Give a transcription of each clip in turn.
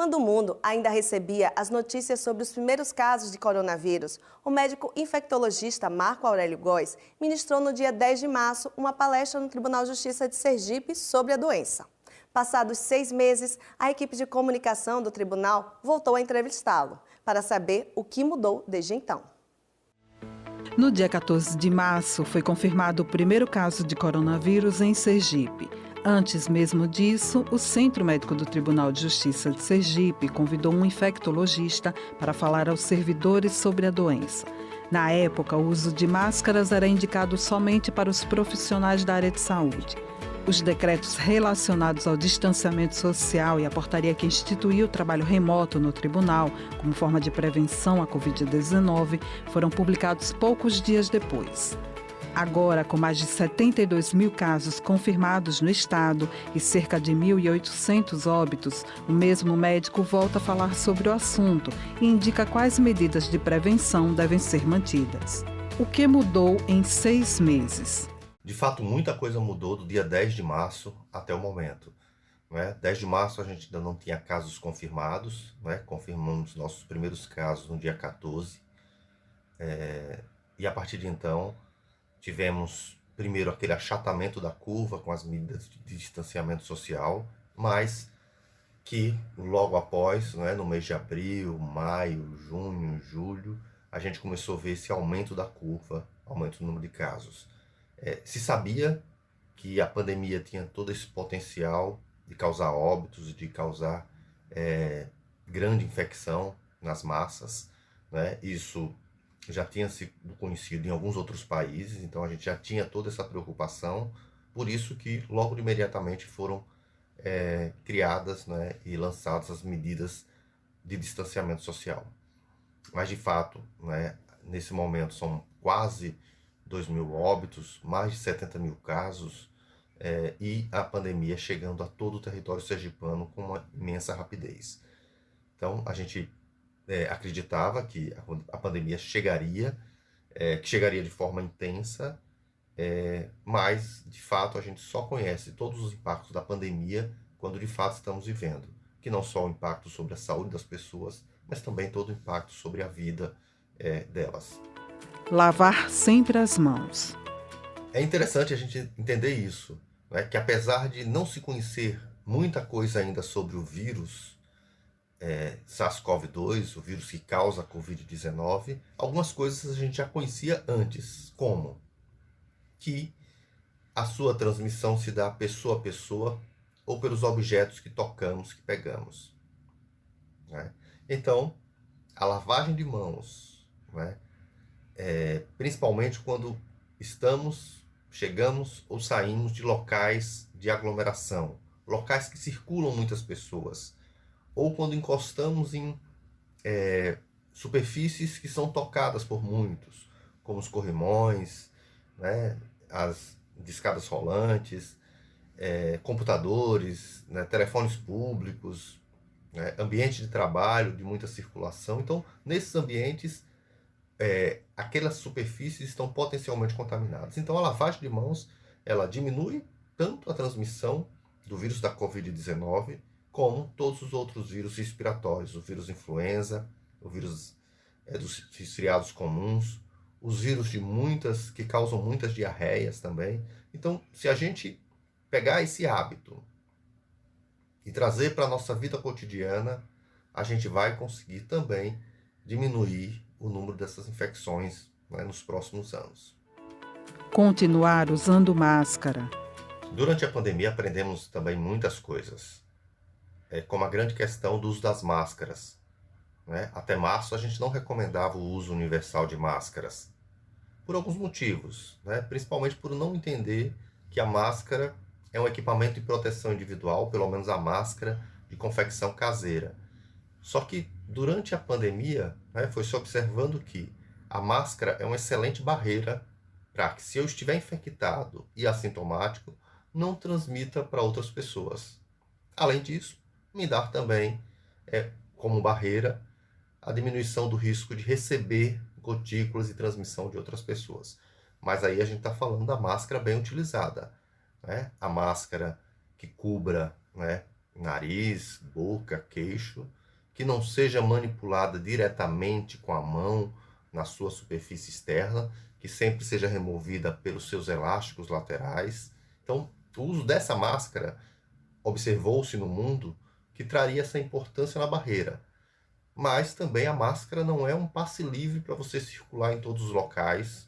Quando o mundo ainda recebia as notícias sobre os primeiros casos de coronavírus, o médico infectologista Marco Aurélio Góes ministrou no dia 10 de março uma palestra no Tribunal de Justiça de Sergipe sobre a doença. Passados 6 meses, a equipe de comunicação do tribunal voltou a entrevistá-lo para saber o que mudou desde então. No dia 14 de março, foi confirmado o primeiro caso de coronavírus em Sergipe. Antes mesmo disso, o Centro Médico do Tribunal de Justiça de Sergipe convidou um infectologista para falar aos servidores sobre a doença. Na época, o uso de máscaras era indicado somente para os profissionais da área de saúde. Os decretos relacionados ao distanciamento social e a portaria que instituiu o trabalho remoto no tribunal, como forma de prevenção à Covid-19, foram publicados poucos dias depois. Agora, com mais de 72 mil casos confirmados no estado e cerca de 1.800 óbitos, o mesmo médico volta a falar sobre o assunto e indica quais medidas de prevenção devem ser mantidas. O que mudou em 6 meses? De fato, muita coisa mudou do dia 10 de março até o momento. 10 de março a gente ainda não tinha casos confirmados, confirmamos nossos primeiros casos no dia 14. E a partir de então, tivemos primeiro aquele achatamento da curva com as medidas de distanciamento social, mas que logo após, no mês de abril, maio, junho, julho, a gente começou a ver esse aumento da curva, aumento do número de casos. Se sabia que a pandemia tinha todo esse potencial de causar óbitos, de causar grande infecção nas massas, Isso já tinha sido conhecido em alguns outros países, então a gente já tinha toda essa preocupação, por isso que logo imediatamente foram criadas e lançadas as medidas de distanciamento social. Mas de fato, nesse momento são quase 2 mil óbitos, mais de 70 mil casos, e a pandemia chegando a todo o território sergipano com uma imensa rapidez. Então a gente acreditava que a pandemia chegaria, que chegaria de forma intensa, mas de fato a gente só conhece todos os impactos da pandemia quando de fato estamos vivendo, que não só o impacto sobre a saúde das pessoas, mas também todo o impacto sobre a vida delas. Lavar sempre as mãos. É interessante a gente entender isso, que apesar de não se conhecer muita coisa ainda sobre o vírus SARS-CoV-2, o vírus que causa a Covid-19, algumas coisas a gente já conhecia antes, como que a sua transmissão se dá pessoa a pessoa ou pelos objetos que tocamos, que pegamos. Então, a lavagem de mãos, principalmente quando chegamos ou saímos de locais de aglomeração, locais que circulam muitas pessoas, ou quando encostamos em superfícies que são tocadas por muitos, como os corrimões, as escadas rolantes, computadores, telefones públicos, ambiente de trabalho de muita circulação. Então, nesses ambientes, aquelas superfícies estão potencialmente contaminadas. Então, a lavagem de mãos, ela diminui tanto a transmissão do vírus da Covid-19, como todos os outros vírus respiratórios, o vírus influenza, o vírus dos resfriados comuns, os vírus que causam muitas diarreias também. Então, se a gente pegar esse hábito e trazer para a nossa vida cotidiana, a gente vai conseguir também diminuir o número dessas infecções nos próximos anos. Continuar usando máscara. Durante a pandemia aprendemos também muitas coisas, como a grande questão do uso das máscaras. Até março a gente não recomendava o uso universal de máscaras, por alguns motivos, principalmente por não entender que a máscara é um equipamento de proteção individual, pelo menos a máscara de confecção caseira. Só que durante a pandemia, foi se observando que a máscara é uma excelente barreira para que, se eu estiver infectado e assintomático, não transmita para outras pessoas. Além disso, me dá também, como barreira, a diminuição do risco de receber gotículas e transmissão de outras pessoas. Mas aí a gente está falando da máscara bem utilizada, a máscara que cubra nariz, boca, queixo, que não seja manipulada diretamente com a mão na sua superfície externa, que sempre seja removida pelos seus elásticos laterais. Então, o uso dessa máscara observou-se no mundo que traria essa importância na barreira. Mas também a máscara não é um passe livre para você circular em todos os locais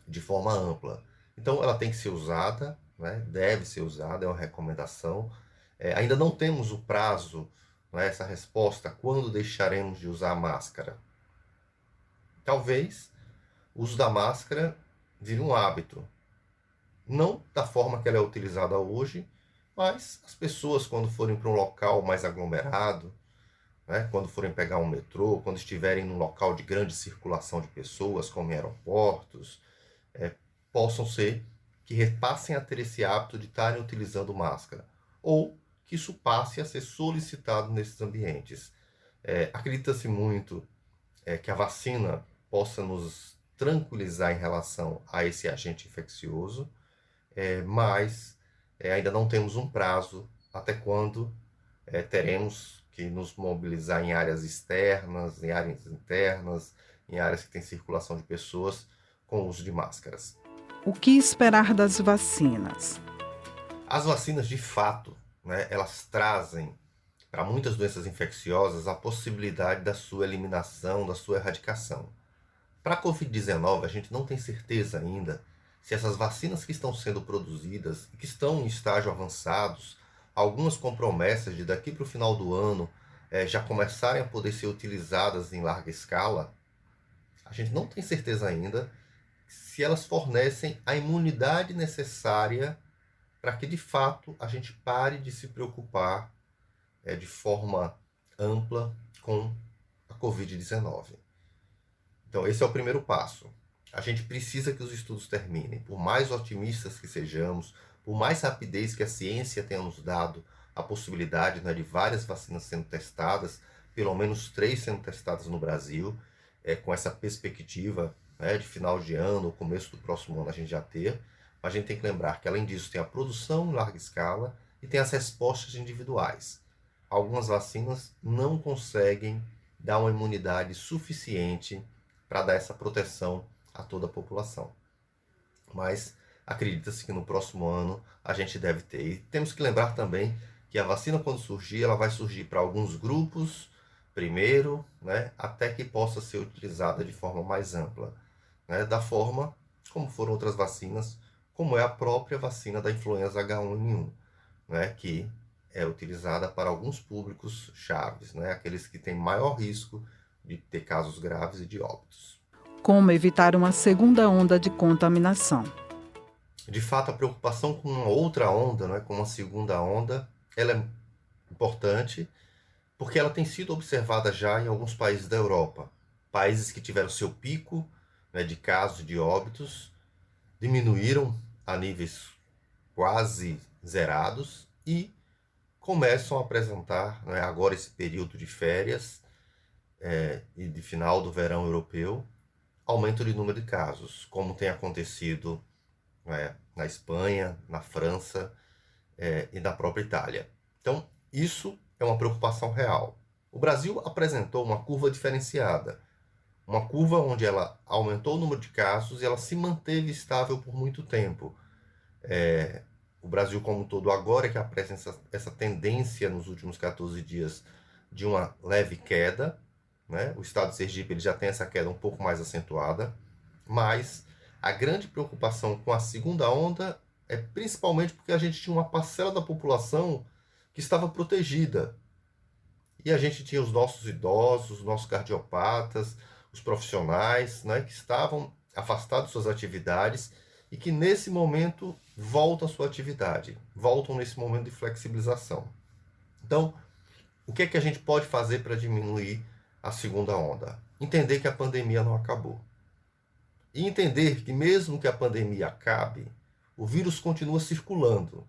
de forma ampla. Então ela tem que ser usada, né? Deve ser usada, é uma recomendação. Ainda não temos o prazo, né? Essa resposta, quando deixaremos de usar a máscara. Talvez o uso da máscara vire um hábito. Não da forma que ela é utilizada hoje, mas as pessoas, quando forem para um local mais aglomerado, né, quando forem pegar um metrô, quando estiverem num local de grande circulação de pessoas, como em aeroportos, possam ser que repassem a ter esse hábito de estarem utilizando máscara, ou que isso passe a ser solicitado nesses ambientes. Acredita-se muito que a vacina possa nos tranquilizar em relação a esse agente infeccioso, mas ainda não temos um prazo até quando teremos que nos mobilizar em áreas externas, em áreas internas, em áreas que têm circulação de pessoas com o uso de máscaras. O que esperar das vacinas? As vacinas, de fato, né, elas trazem para muitas doenças infecciosas a possibilidade da sua eliminação, da sua erradicação. Para a Covid-19, a gente não tem certeza ainda se essas vacinas que estão sendo produzidas e que estão em estágio avançados, algumas com promessas de daqui para o final do ano já começarem a poder ser utilizadas em larga escala, a gente não tem certeza ainda se elas fornecem a imunidade necessária para que, de fato, a gente pare de se preocupar de forma ampla com a Covid-19. Então, esse é o primeiro passo. A gente precisa que os estudos terminem. Por mais otimistas que sejamos, por mais rapidez que a ciência tenha nos dado a possibilidade, né, de várias vacinas sendo testadas, pelo menos 3 sendo testadas no Brasil, com essa perspectiva, né, de final de ano, começo do próximo ano a gente já ter. Mas a gente tem que lembrar que, além disso, tem a produção em larga escala e tem as respostas individuais. Algumas vacinas não conseguem dar uma imunidade suficiente para dar essa proteção a toda a população. Mas acredita-se que no próximo ano a gente deve ter. E temos que lembrar também que a vacina, quando surgir, ela vai surgir para alguns grupos primeiro, né, até que possa ser utilizada de forma mais ampla, né, da forma como foram outras vacinas, como é a própria vacina da influenza H1N1, né, que é utilizada para alguns públicos chaves, né, aqueles que têm maior risco de ter casos graves e de óbitos. Como evitar uma segunda onda de contaminação? De fato, a preocupação com uma outra onda, né, com uma segunda onda, ela é importante, porque ela tem sido observada já em alguns países da Europa. Países que tiveram seu pico, né, de casos de óbitos, diminuíram a níveis quase zerados e começam a apresentar, né, agora esse período de férias e de final do verão europeu, aumento de número de casos, como tem acontecido na Espanha, na França e na própria Itália. Então, isso é uma preocupação real. O Brasil apresentou uma curva diferenciada, uma curva onde ela aumentou o número de casos e ela se manteve estável por muito tempo. O Brasil como um todo agora é que apresenta essa tendência nos últimos 14 dias de uma leve queda, né? O estado de Sergipe ele já tem essa queda um pouco mais acentuada, mas a grande preocupação com a segunda onda é principalmente porque a gente tinha uma parcela da população que estava protegida. E a gente tinha os nossos idosos, os nossos cardiopatas, os profissionais, né, que estavam afastados de suas atividades e que nesse momento voltam à sua atividade, voltam nesse momento de flexibilização. Então, o que é que a gente pode fazer para diminuir a segunda onda? Entender que a pandemia não acabou. E entender que mesmo que a pandemia acabe, o vírus continua circulando.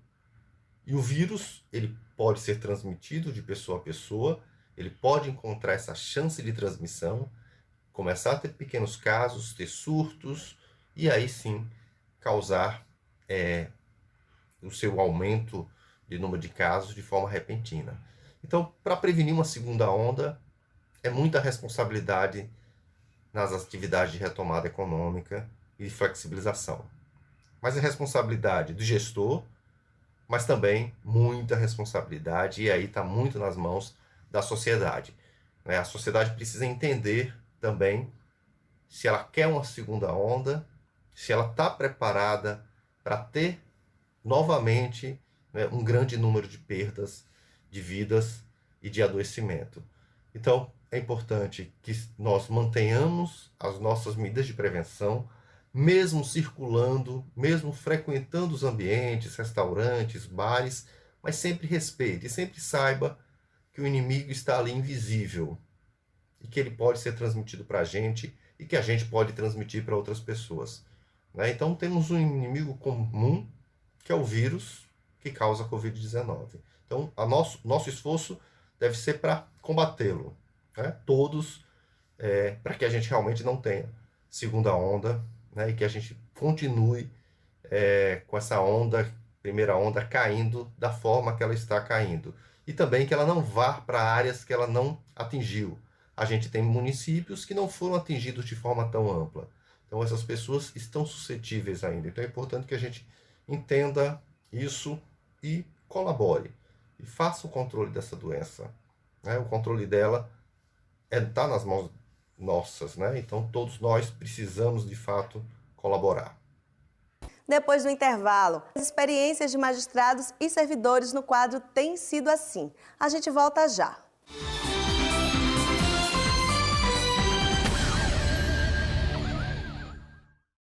E o vírus, ele pode ser transmitido de pessoa a pessoa, ele pode encontrar essa chance de transmissão, começar a ter pequenos casos, ter surtos, e aí sim causar o seu aumento de número de casos de forma repentina. Então, para prevenir uma segunda onda, é muita responsabilidade nas atividades de retomada econômica e flexibilização. Mas é responsabilidade do gestor, mas também muita responsabilidade, e aí está muito nas mãos da sociedade. A sociedade precisa entender também se ela quer uma segunda onda, se ela está preparada para ter novamente um grande número de perdas de vidas e de adoecimento. Então, é importante que nós mantenhamos as nossas medidas de prevenção, mesmo circulando, mesmo frequentando os ambientes, restaurantes, bares, mas sempre respeite, sempre saiba que o inimigo está ali invisível e que ele pode ser transmitido para a gente e que a gente pode transmitir para outras pessoas. Então, temos um inimigo comum, que é o vírus que causa a Covid-19. Então, nosso esforço deve ser para combatê-lo, todos, para que a gente realmente não tenha segunda onda, e que a gente continue com essa primeira onda caindo da forma que ela está caindo. E também que ela não vá para áreas que ela não atingiu. A gente tem municípios que não foram atingidos de forma tão ampla. Então, essas pessoas estão suscetíveis ainda. Então, é importante que a gente entenda isso e colabore. E faça o controle dessa doença. O controle dela está nas mãos nossas. Então, todos nós precisamos, de fato, colaborar. Depois do intervalo, as experiências de magistrados e servidores no quadro têm sido assim. A gente volta já.